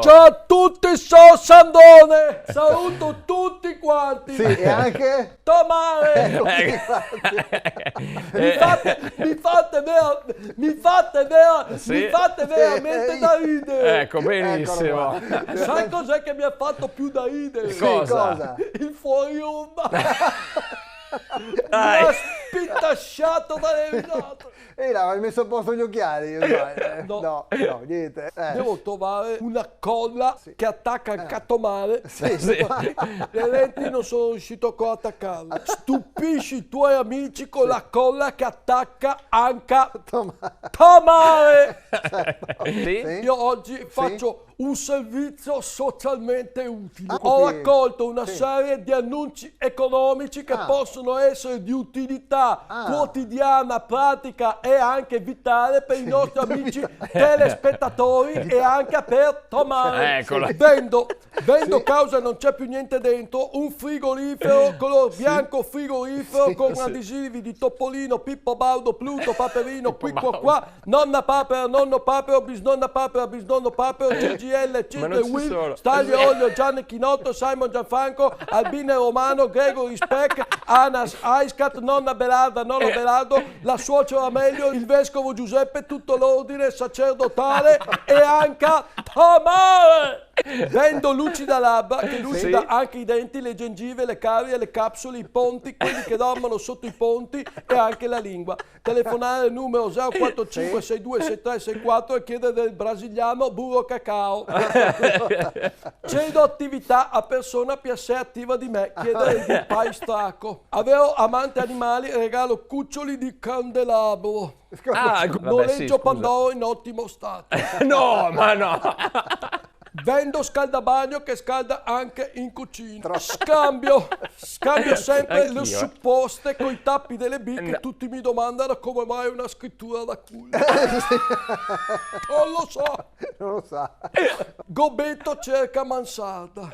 Ciao a tutti, sono Sandone. Saluto tutti quanti. Sì, e anche Tomare. Mi fate veramente da ridere. Ecco, benissimo. Sai cos'è che mi ha fatto più da ridere? Cosa? Il fuori onda. Mi Dai. ha spintasciato dalle risate. Ehi, là, hai messo a posto gli occhiali? No, niente. Devo trovare una colla che attacca il catomare. Sì. Le lenti non sono riuscito ancora a attaccarle. Stupisci i tuoi amici con la colla che attacca anche Tomare. Sì? Sì. Io oggi faccio un servizio socialmente utile. Ho ok. raccolto una serie di annunci economici che possono essere di utilità quotidiana, pratica e anche vitale per i nostri amici telespettatori e anche per Tomare. Eccola. Vendo causa non c'è più niente dentro, un frigorifero color bianco frigorifero con adesivi di Topolino, Pippo Baudo, Pluto, Paperino, qui qua, nonna papera, nonno papero, bisnonna papera, bisnonno papero, CGL, Ma Cirque non ci Will, sono. Staglio Olio, Gianni Chinotto, Simon Gianfranco, Albine Romano, Gregory Speck, Anas Aiscat, nonna Belarda, nonno Belardo, la suocera Amelio, il vescovo Giuseppe, tutto l'ordine sacerdotale e anche Tomare. Vendo lucida labbra che lucida anche i denti, le gengive, le carie, le capsule, i ponti, quelli che dormono sotto i ponti e anche la lingua. Telefonare al numero 045 62 6364 e chiedere del brasiliano burro cacao. Cedo attività a persona più assai attiva di me, chiedere di paistracco. Avevo amante animali, regalo cuccioli di candelabro. Noleggio Pandoro in ottimo stato. No, ma no. Vendo scaldabagno che scalda anche in cucina. Scambio sempre le supposte con i tappi delle B che tutti mi domandano come mai una scrittura da culo. Non lo so. Gobetto cerca mansarda.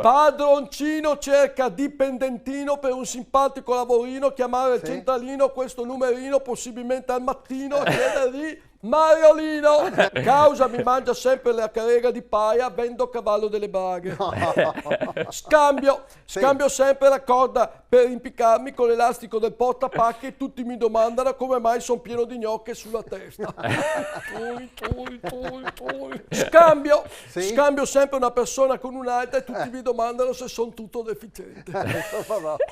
Padroncino cerca dipendentino per un simpatico lavorino, chiamare il centralino, questo numerino possibilmente al mattino a chiedergli Mariolino. Causa mi mangia sempre la carrega di paia, vendo cavallo delle braghe. Scambio sempre la corda per impiccarmi con l'elastico del portapacche e tutti mi domandano come mai sono pieno di gnocche sulla testa. Scambio sempre una persona con un'altra e tutti mi domandano se sono tutto deficiente.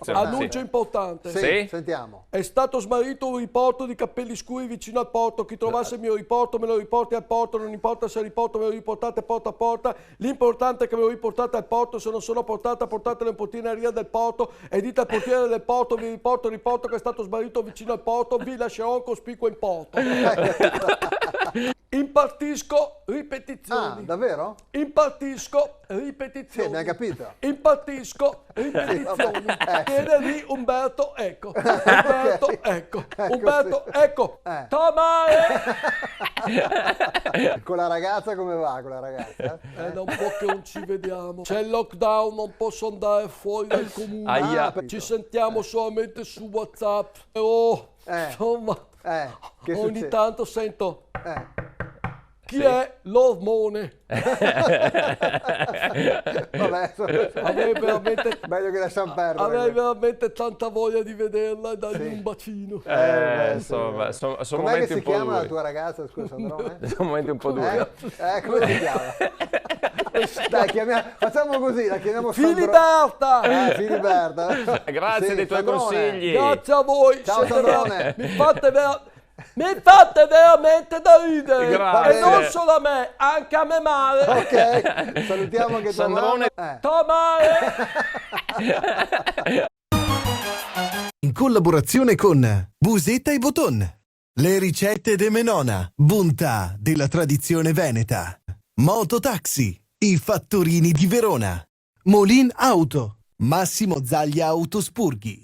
Annuncio importante. Sì, sentiamo. È stato smarrito un riporto di capelli scuri vicino al porto. Chi trovasse il mio riporto me lo riporti al porto, non importa se il riporto me lo riportate porta a porta. L'importante è che me lo riportate al porto, se non sono portata portatelo in portineria del porto e dite al portiere del porto vi riporto il riporto che è stato smarrito vicino al porto, vi lascerò un cospicuo in porto. Impartisco ripetizioni. Davvero? Impartisco ripetizioni. Sì, abbiamo capito. Impartisco ripetizioni. Chiede di Umberto Eco. Umberto Eco. Tomare. Con la ragazza come va? Con la ragazza? Da un po' che non ci vediamo. C'è il lockdown, non posso andare fuori dal comune. Aia. Ci sentiamo solamente su WhatsApp. Insomma, ogni tanto sento chi è l'ormone. Vabbè, Avrei veramente, meglio che lasciamo perdere. avrei veramente tanta voglia di vederla e dargli un bacino. Insomma, sono Com'è momenti che un si po' chiama la duri. tua ragazza? Scusa, Sandrone? Sono momenti un po' duri. Come si chiama? Dai, facciamo così, la chiamiamo Filiberta! Filiberta. Grazie Sì, dei tuoi Sandrone. consigli. Grazie a voi. Ciao, siete Sandrone. mi fate veramente da ridere. Grazie. E non solo a me, anche a me male. Ok, salutiamo anche tua Sandrone. mamma. Tomare. In collaborazione con Busetta e Boton. Le ricette de Menona, bontà della tradizione veneta. Mototaxi, i fattorini di Verona. Molin Auto, Massimo Zaglia Autospurghi.